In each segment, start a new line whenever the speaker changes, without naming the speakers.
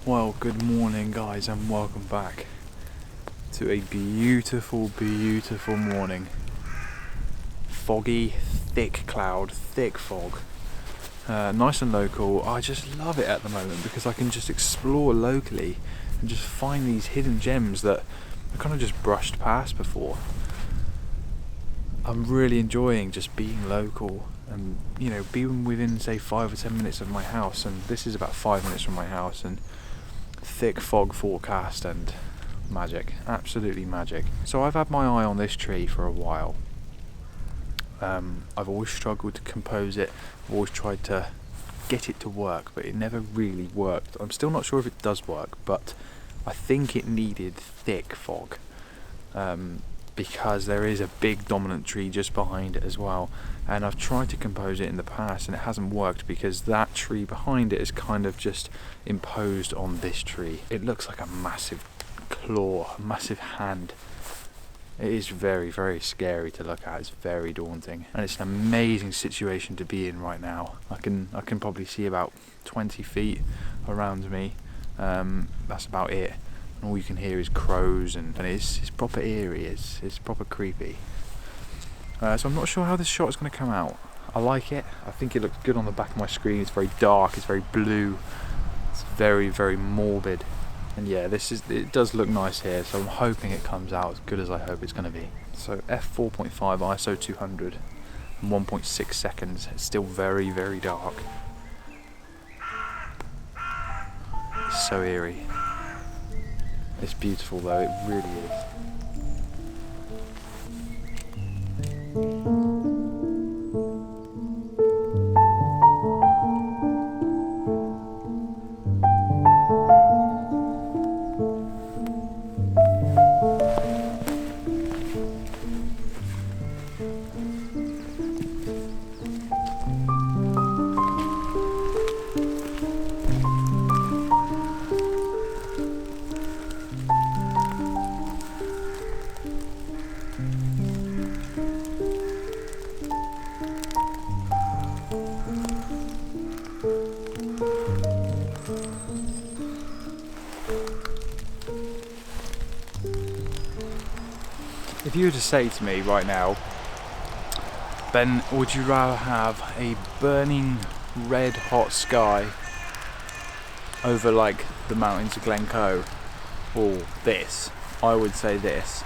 Well, good morning guys and welcome back to a beautiful, beautiful morning. Foggy, thick cloud, thick fog. Nice and local. I just love it at the moment because I can just explore locally and just find these hidden gems that I kind of just brushed past before. I'm really enjoying just being local and, you know, being within say 5 or 10 minutes of my house, and this is about 5 minutes from my house, and thick fog forecast and magic, absolutely magic. So I've had my eye on this tree for a while. I've always struggled to compose it. I've always tried to get it to work, but it never really worked. I'm still not sure if it does work, but I think it needed thick fog, because there is a big dominant tree just behind it as well, and I've tried to compose it in the past and it hasn't worked because that tree behind it is kind of just imposed on this tree. It looks like a massive claw, a massive hand. It is very, very scary to look at. It's very daunting, and it's an amazing situation to be in right now. I can probably see about 20 feet around me. That's about it. And all you can hear is crows, and it's proper eerie. It's proper creepy. So I'm not sure how this shot is going to come out. I like it. I think it looks good on the back of my screen. It's very dark. It's very blue. It's very, very morbid. And yeah, it does look nice here, so I'm hoping it comes out as good as I hope it's going to be. So f4.5 ISO 200 and 1.6 seconds. It's still very, very dark. It's so eerie. It's beautiful though, it really is. If you were to say to me right now, Ben, would you rather have a burning red hot sky over like the mountains of Glencoe or this? I would say this.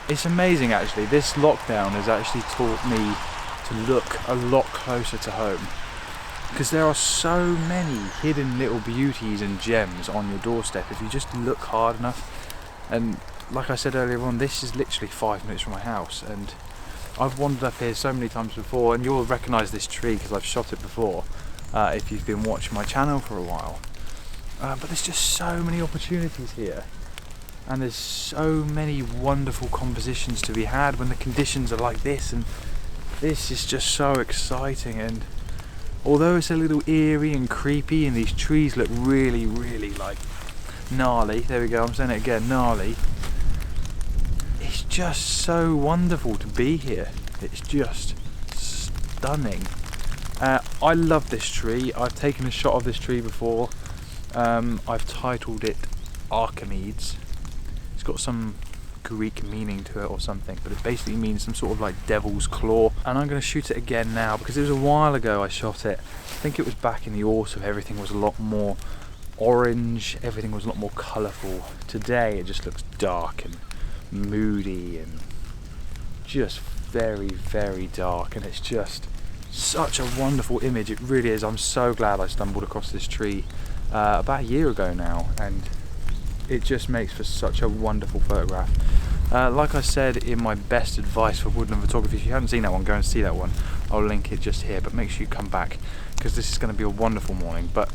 It's amazing actually. This lockdown has actually taught me to look a lot closer to home, because there are so many hidden little beauties and gems on your doorstep if you just look hard enough. And like I said earlier on, this is literally 5 minutes from my house, and I've wandered up here so many times before, and you'll recognise this tree because I've shot it before if you've been watching my channel for a while. But there's just so many opportunities here, and there's so many wonderful compositions to be had when the conditions are like this, and this is just so exciting. And although it's a little eerie and creepy and these trees look really, really like gnarly, there we go, I'm saying it again, gnarly, it's just so wonderful to be here. It's just stunning. I love this tree. I've taken a shot of this tree before. I've titled it Archimedes. It's got some Greek meaning to it or something, but it basically means some sort of like devil's claw. And I'm going to shoot it again now because it was a while ago I shot it. I think it was back in the autumn. Everything was a lot more orange, everything was a lot more colourful. Today it just looks dark and moody and just very, very dark, and it's just such a wonderful image. It really is. I'm so glad I stumbled across this tree about a year ago now, and it just makes for such a wonderful photograph. Like I said in my best advice for woodland photography, if you haven't seen that one, go and see that one. I'll link it just here, but make sure you come back because this is going to be a wonderful morning. But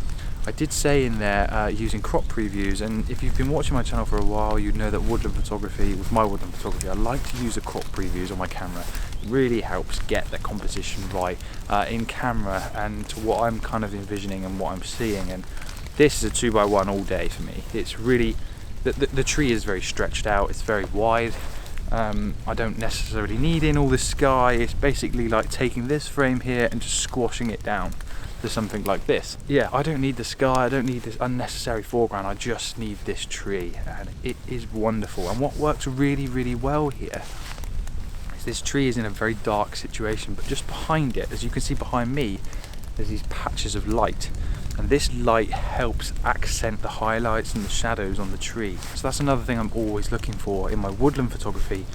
I did say in there using crop previews, and if you've been watching my channel for a while, you'd know that woodland photography, with my woodland photography, I like to use the crop previews on my camera. It really helps get the composition right in camera and to what I'm kind of envisioning and what I'm seeing. And this is a 2x1 all day for me. It's really, the tree is very stretched out, it's very wide. I don't necessarily need in all the sky. It's basically like taking this frame here and just squashing it down. to something like this. Yeah, I don't need the sky, I don't need this unnecessary foreground, I just need this tree, and it is wonderful. And what works really, really well here is this tree is in a very dark situation, but just behind it, as you can see behind me, there's these patches of light. And this light helps accent the highlights and the shadows on the tree. So that's another thing I'm always looking for in my woodland photography,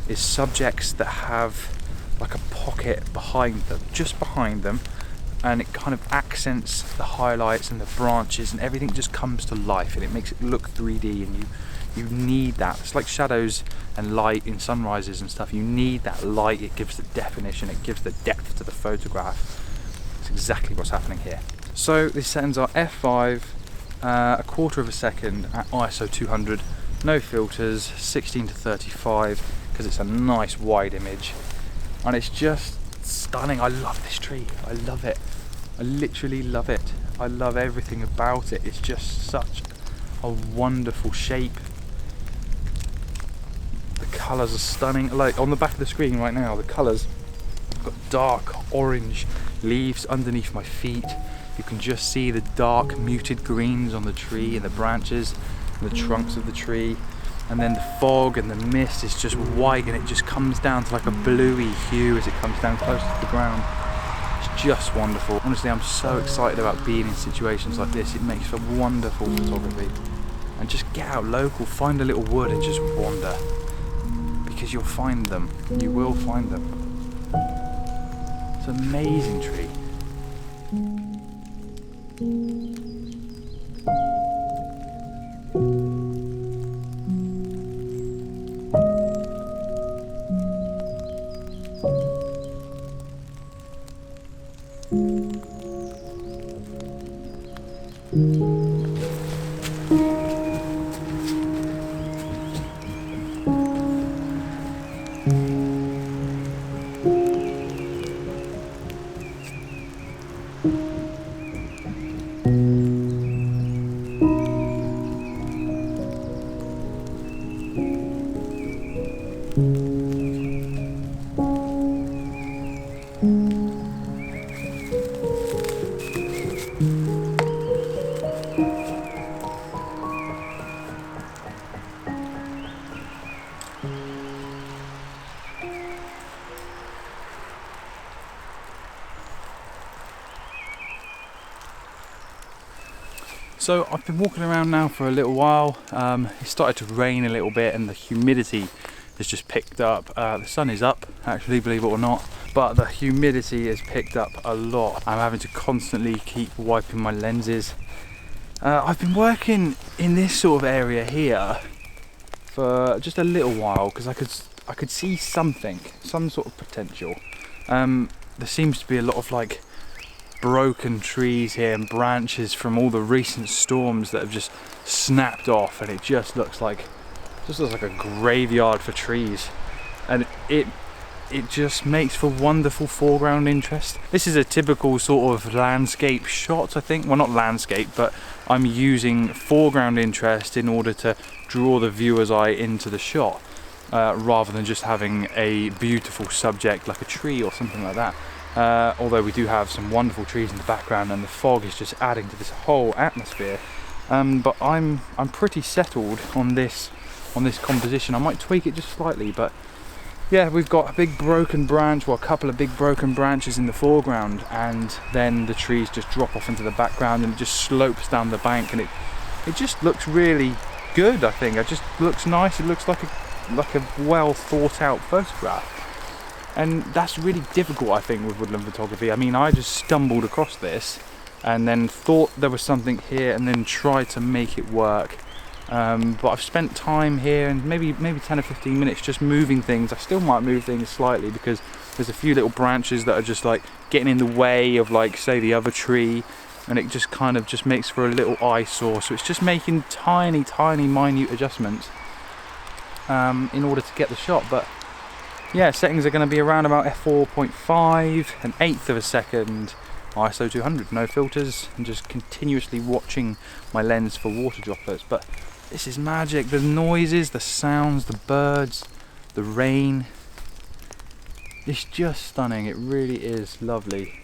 is subjects that have like a pocket behind them, just behind them, and it kind of accents the highlights and the branches, and everything just comes to life, and it makes it look 3D, and you need that. It's like shadows and light in sunrises and stuff. You need that light, it gives the definition, it gives the depth to the photograph. It's exactly what's happening here. So these settings are f5, a quarter of a second at ISO 200, no filters, 16 to 35, because it's a nice wide image, and it's just stunning. I love this tree, I love it, I literally love it. I love everything about it. It's just such a wonderful shape. The colours are stunning. Like on the back of the screen right now, the colours, I've got dark orange leaves underneath my feet. You can just see the dark muted greens on the tree and the branches and the trunks of the tree, and then the fog and the mist is just white, and it just comes down to like a bluey hue as it comes down close to the ground. It's just wonderful. Honestly, I'm so excited about being in situations like this. It makes for wonderful photography. And just get out local, find a little wood and just wander, because you'll find them. You will find them. It's an amazing tree. So I've been walking around now for a little while. It started to rain a little bit and the humidity has just picked up. The sun is up, actually, believe it or not, but the humidity has picked up a lot. I'm having to constantly keep wiping my lenses. I've been working in this sort of area here for just a little while because I could see something, some sort of potential. There seems to be a lot of like broken trees here and branches from all the recent storms that have just snapped off, and it just looks like a graveyard for trees, and it just makes for wonderful foreground interest. This is a typical sort of landscape shot, I think. Well, not landscape, but I'm using foreground interest in order to draw the viewer's eye into the shot, rather than just having a beautiful subject like a tree or something like that. Although we do have some wonderful trees in the background, and the fog is just adding to this whole atmosphere. But I'm pretty settled on this composition. I might tweak it just slightly, but yeah, we've got a big broken branch, well, a couple of big broken branches in the foreground, and then the trees just drop off into the background, and it just slopes down the bank, and it just looks really good. I think it just looks nice. It looks like a well thought out photograph. And that's really difficult, I think, with woodland photography. I mean, I just stumbled across this and then thought there was something here and then tried to make it work. But I've spent time here, and maybe 10 or 15 minutes just moving things. I still might move things slightly because there's a few little branches that are just like getting in the way of, like, say, the other tree, and it just kind of just makes for a little eyesore. So it's just making tiny minute adjustments in order to get the shot. But yeah, settings are going to be around about f4.5, an eighth of a second, ISO 200, no filters, and just continuously watching my lens for water droplets. But this is magic. The noises, the sounds, the birds, the rain. It's just stunning. It really is lovely.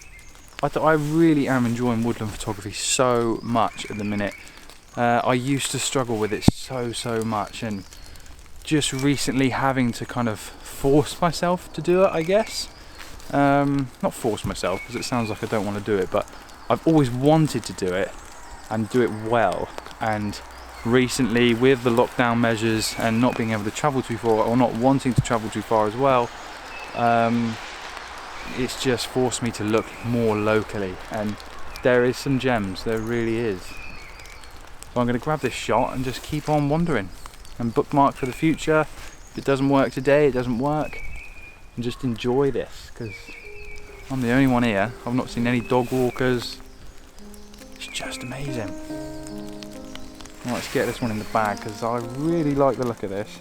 I really am enjoying woodland photography so much at the minute. I used to struggle with it so much, and just recently having to kind of force myself to do it, I guess. Not force myself, because it sounds like I don't want to do it, but I've always wanted to do it and do it well. And recently, with the lockdown measures and not being able to travel too far, or not wanting to travel too far as well, it's just forced me to look more locally, and there is some gems, there really is. So I'm going to grab this shot and just keep on wandering and bookmark for the future. If it doesn't work today, it doesn't work, and just enjoy this, because I'm the only one here. I've not seen any dog walkers. It's just amazing. Well, let's get this one in the bag, because I really like the look of this.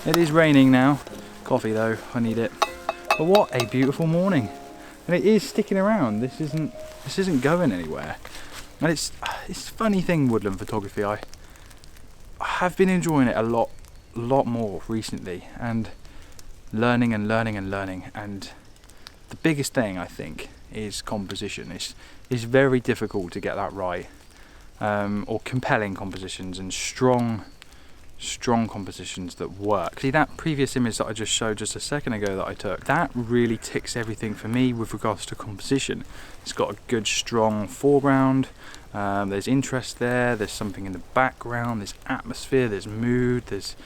It is raining now. Coffee though, I need it. But what a beautiful morning. And it is sticking around. This isn't going anywhere. And it's a funny thing, woodland photography. I have been enjoying it a lot more recently, and learning. And the biggest thing, I think, is composition. It's very difficult to get that right, or compelling compositions and strong compositions that work. See, that previous image that I just showed just a second ago that I took, that really ticks everything for me with regards to composition. It's got a good strong foreground, there's interest there's something in the background, there's atmosphere, there's mood, there's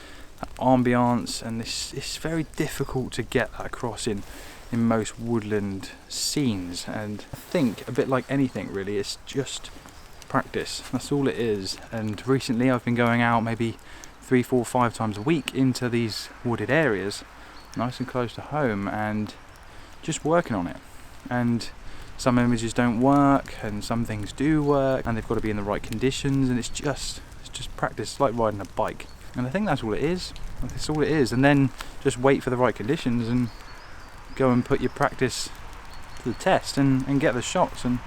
ambience, and it's very difficult to get that across in most woodland scenes. And I think, a bit like anything really, it's just practice. That's all it is. And recently I've been going out maybe 3, 4, 5 times a week into these wooded areas, nice and close to home, and just working on it. And some images don't work, and some things do work, and they've got to be in the right conditions, and it's just practice. It's like riding a bike, and I think that's all it is. That's all it is. And then just wait for the right conditions and go and put your practice to the test and get the shots, and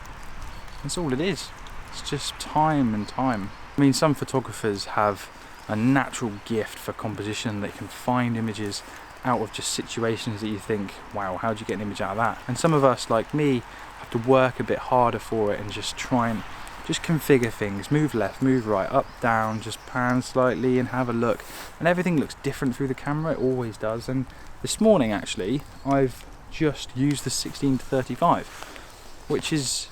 that's all it is. It's just time and time. I mean, some photographers have a natural gift for composition. They can find images out of just situations that you think, wow, how do you get an image out of that? And some of us, like me, have to work a bit harder for it and just try and just configure things, move left, move right, up, down, just pan slightly and have a look. And everything looks different through the camera, it always does. And this morning, actually, I've just used the 16-35, which is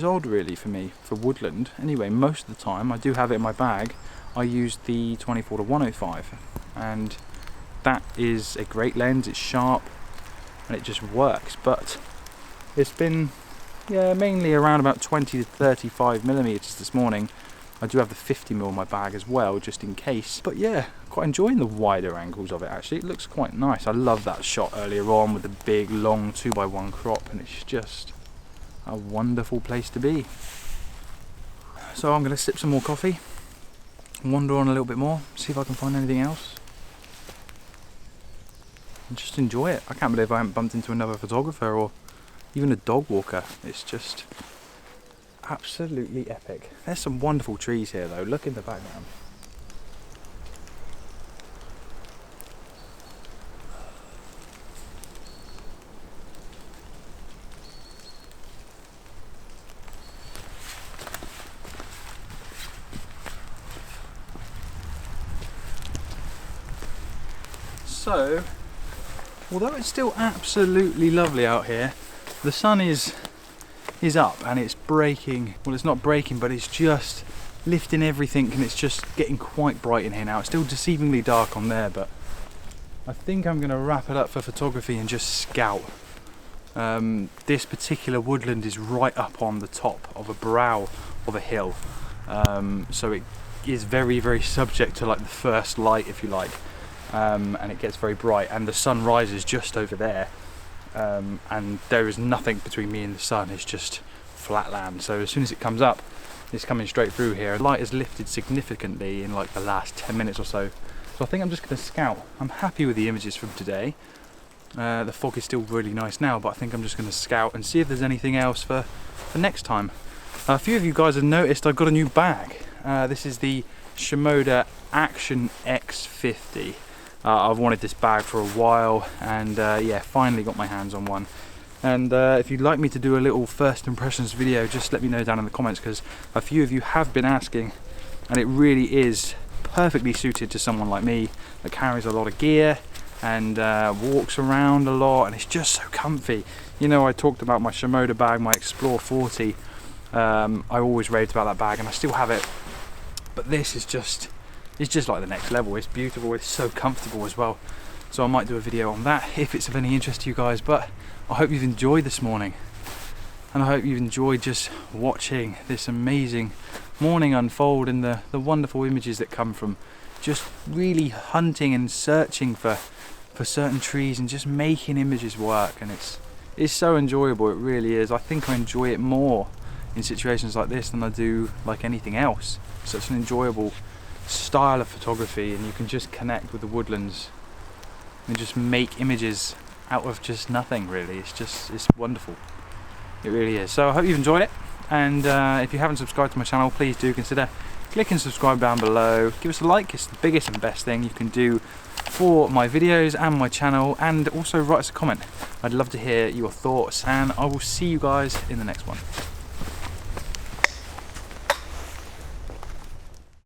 odd really for me, for woodland. Anyway, most of the time, I do have it in my bag, I use the 24-105, and that is a great lens. It's sharp and it just works, but it's been mainly around about 20-35mm this morning. I do have the 50mm in my bag as well, just in case. But yeah, quite enjoying the wider angles of it actually. It looks quite nice. I love that shot earlier on with the big long 2x1 crop, and it's just a wonderful place to be. So I'm going to sip some more coffee, wander on a little bit more, see if I can find anything else, and just enjoy it. I can't believe I haven't bumped into another photographer or even a dog walker. It's just absolutely epic. There's some wonderful trees here though, look in the background. So, although it's still absolutely lovely out here, the sun is up and it's breaking. Well, it's not breaking, but it's just lifting everything, and it's just getting quite bright in here now. It's still deceivingly dark on there, but I think I'm going to wrap it up for photography and just scout. This particular woodland is right up on the top of a brow of a hill, so it is very, very subject to like the first light, if you like. And it gets very bright, and the sun rises just over there, and there is nothing between me and the sun. It's just flat land. So as soon as it comes up, it's coming straight through here. The light has lifted significantly in like the last 10 minutes or so. So I think I'm just going to scout. I'm happy with the images from today. The fog is still really nice now, but I think I'm just going to scout and see if there's anything else for next time. A few of you guys have noticed I've got a new bag. This is the Shimoda Action X50. I've wanted this bag for a while, and yeah, finally got my hands on one. And if you'd like me to do a little first impressions video, just let me know down in the comments, because a few of you have been asking, and it really is perfectly suited to someone like me that carries a lot of gear and walks around a lot, and it's just so comfy. You know, I talked about my Shimoda bag, my Explore 40. I always raved about that bag, and I still have it. But this is just, it's just like the next level. It's beautiful, it's so comfortable as well. So I might do a video on that if it's of any interest to you guys. But I hope you've enjoyed this morning, and I hope you've enjoyed just watching this amazing morning unfold, and the wonderful images that come from just really hunting and searching for certain trees and just making images work. And it's so enjoyable, it really is. I think I enjoy it more in situations like this than I do like anything else. It's such an enjoyable style of photography, and you can just connect with the woodlands and just make images out of just nothing, really. It's wonderful, it really is. So I hope you've enjoyed it, and if you haven't subscribed to my channel, please do consider clicking subscribe down below. Give us a like, it's the biggest and best thing you can do for my videos and my channel, and also write us a comment. I'd love to hear your thoughts, and I will see you guys in the next one.